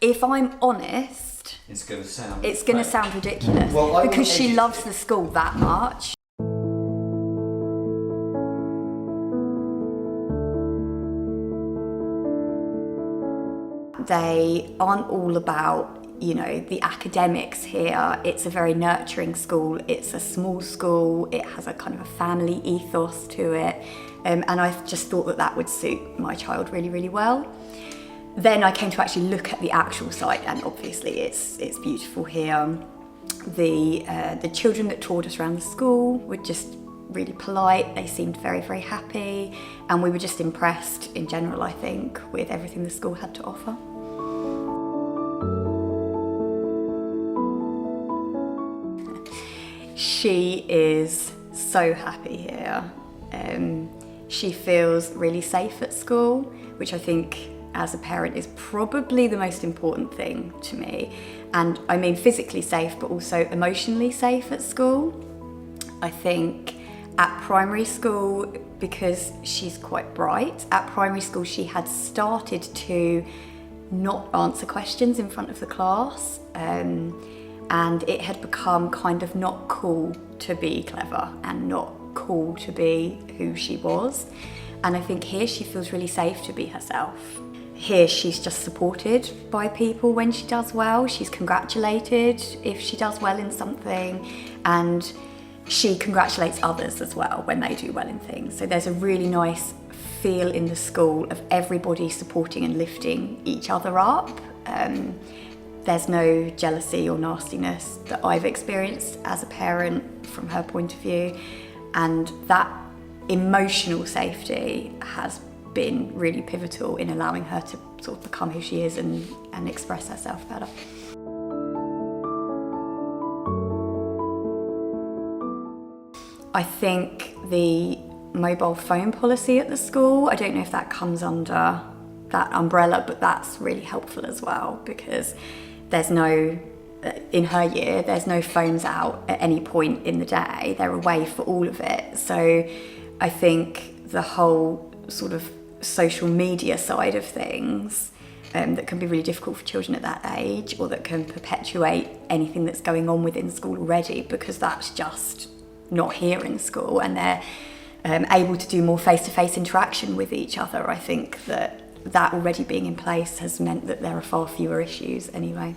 If I'm honest, it's going to sound ridiculous because she loves the school that much. They aren't all about, you know, the academics here. It's a very nurturing school. It's a small school. It has a kind of a family ethos to it. And I just thought that that would suit my child really, really well. Then I came to actually look at the actual site, and obviously it's beautiful here. The children that toured us around the school were just really polite. They seemed very, very happy, and we were just impressed in general, I think, with everything the school had to offer. She is so happy here. She feels really safe at school, which I think as a parent is probably the most important thing to me. And I mean physically safe, but also emotionally safe at school. I think at primary school, because she's quite bright, at primary school she had started to not answer questions in front of the class. And it had become kind of not cool to be clever and not cool to be who she was. And I think here she feels really safe to be herself. Here she's just supported by people when she does well. She's congratulated if she does well in something, and she congratulates others as well when they do well in things. So there's a really nice feel in the school of everybody supporting and lifting each other up. There's no jealousy or nastiness that I've experienced as a parent from her point of view, and that emotional safety has been really pivotal in allowing her to sort of become who she is and express herself better. I think the mobile phone policy at the school, I don't know if that comes under that umbrella, but that's really helpful as well, because there's no, in her year, there's no phones out at any point in the day. They're away for all of it. So I think the whole sort of social media side of things that can be really difficult for children at that age, or that can perpetuate anything that's going on within school already, because that's just not here in school, and they're able to do more face-to-face interaction with each other. I think that already being in place has meant that there are far fewer issues anyway.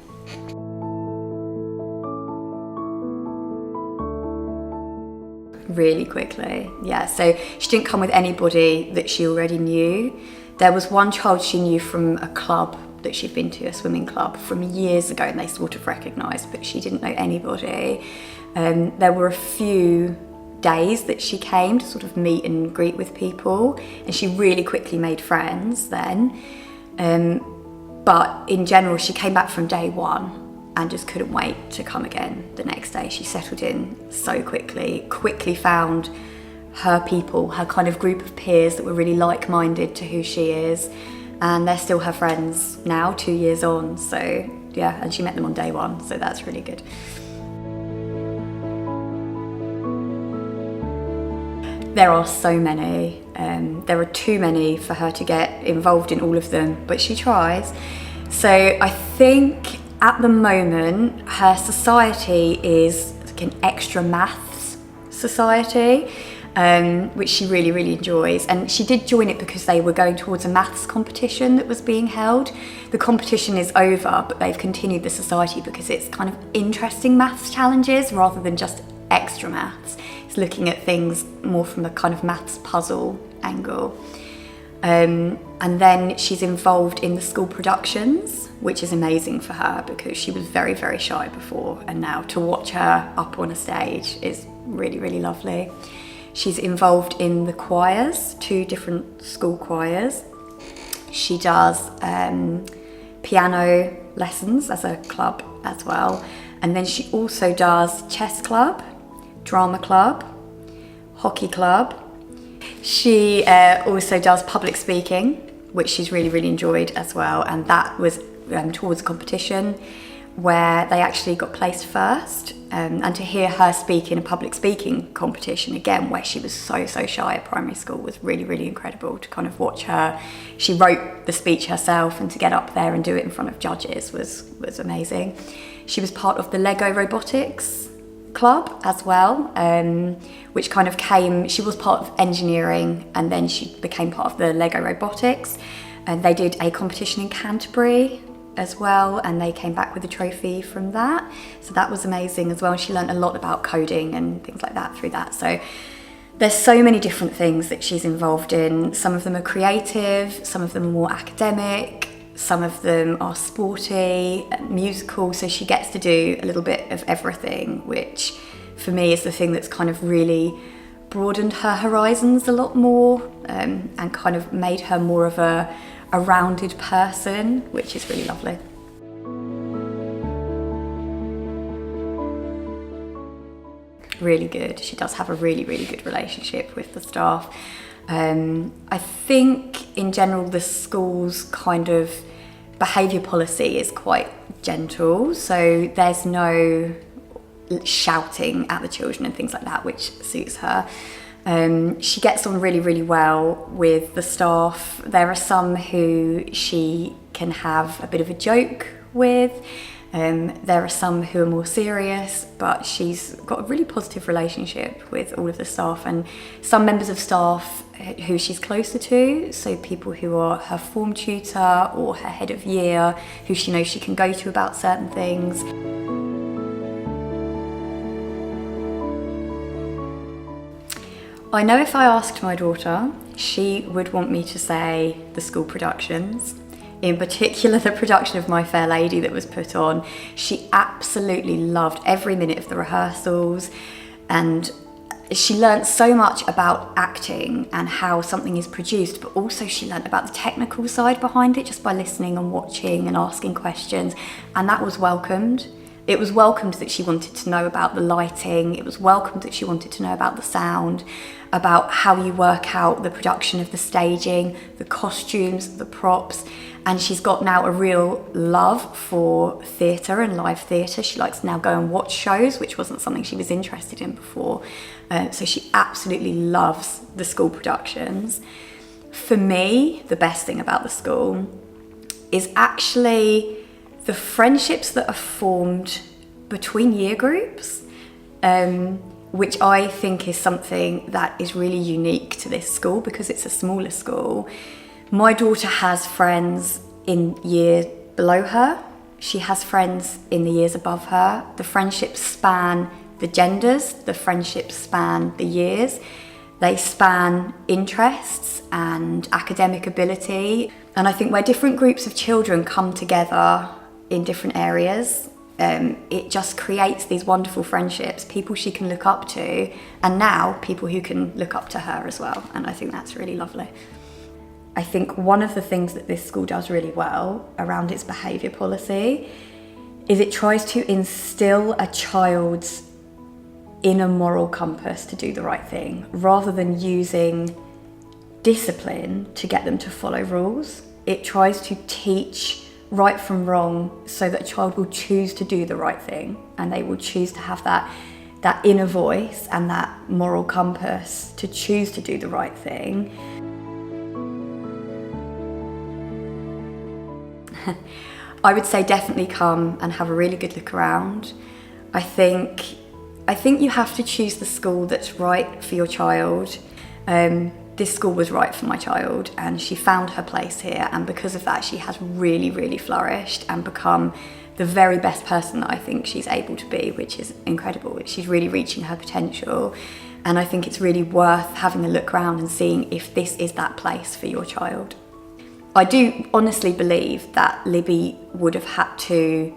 Really quickly, yeah. So she didn't come with anybody that she already knew. There was one child she knew from a club that she'd been to, a swimming club, from years ago, and they sort of recognised, but she didn't know anybody. There were a few days that she came to sort of meet and greet with people, and she really quickly made friends then. But in general, she came back from day one and just couldn't wait to come again the next day. She settled in so quickly found her people, her kind of group of peers that were really like-minded to who she is, and they're still her friends now, 2 years on. So yeah, and she met them on day one, so that's really good. There are so many. There are too many for her to get involved in all of them, but she tries. So I think at the moment her society is like an extra maths society, which she really, really enjoys. And she did join it because they were going towards a maths competition that was being held. The competition is over, but they've continued the society because it's kind of interesting maths challenges rather than just extra maths. It's looking at things more from a kind of maths puzzle angle. And then she's involved in the school productions, which is amazing for her because she was very, very shy before, and now to watch her up on a stage is really, really lovely. She's involved in the choirs, 2 different school choirs. She does piano lessons as a club as well. And then she also does chess club, drama club, hockey club. She also does public speaking, which she's really, really enjoyed as well. And that was towards competition. where they actually got placed first, and to hear her speak in a public speaking competition again, where she was so shy at primary school, was really incredible to kind of watch her. She wrote the speech herself, and to get up there and do it in front of judges was amazing. She was part of the Lego robotics club as well, which kind of she was part of engineering, and then she became part of the Lego robotics, and they did a competition in Canterbury as well, and they came back with a trophy from that, so that was amazing as well. And she learned a lot about coding and things like that through that. So there's so many different things that she's involved in. Some of them are creative, some of them are more academic, some of them are sporty, musical, so she gets to do a little bit of everything, which for me is the thing that's kind of really broadened her horizons a lot more, and kind of made her more of a rounded person, which is really lovely. Really good. She does have a really good relationship with the staff. I think in general the school's kind of behaviour policy is quite gentle, so there's no shouting at the children and things like that, which suits her. She gets on really well with the staff. There are some who she can have a bit of a joke with. There are some who are more serious, but she's got a really positive relationship with all of the staff, and some members of staff who she's closer to, so people who are her form tutor or her head of year, who she knows she can go to about certain things. I know if I asked my daughter, she would want me to say the school productions. In particular, the production of My Fair Lady that was put on. She absolutely loved every minute of the rehearsals, and she learnt so much about acting and how something is produced, but also she learnt about the technical side behind it just by listening and watching and asking questions, and that was welcomed. It was welcomed that she wanted to know about the lighting. It was welcomed that she wanted to know about the sound, about how you work out the production of the staging, the costumes, the props. And she's got now a real love for theatre and live theatre. She likes to now go and watch shows, which wasn't something she was interested in before. So she absolutely loves the school productions. For me, the best thing about the school is actually the friendships that are formed between year groups, which I think is something that is really unique to this school because it's a smaller school. My daughter has friends in year below her. She has friends in the years above her. The friendships span the genders, the friendships span the years. They span interests and academic ability. And I think where different groups of children come together in different areas, it just creates these wonderful friendships, people she can look up to, and now people who can look up to her as well. And I think that's really lovely. I think one of the things that this school does really well around its behaviour policy is it tries to instill a child's inner moral compass to do the right thing, rather than using discipline to get them to follow rules. It tries to teach right from wrong so that a child will choose to do the right thing, and they will choose to have that inner voice and that moral compass to choose to do the right thing. I would say definitely come and have a really good look around. I think you have to choose the school that's right for your child. This school was right for my child, and she found her place here, and because of that she has really flourished and become the very best person that I think she's able to be, which is incredible. She's really reaching her potential, and I think it's really worth having a look around and seeing if this is that place for your child. I do honestly believe that Libby would have had to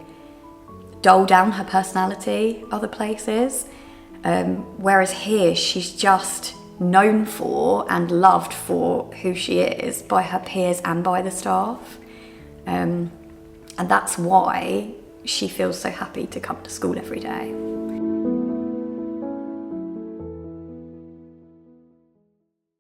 dull down her personality other places, whereas here she's just known for and loved for who she is by her peers and by the staff, and that's why she feels so happy to come to school every day.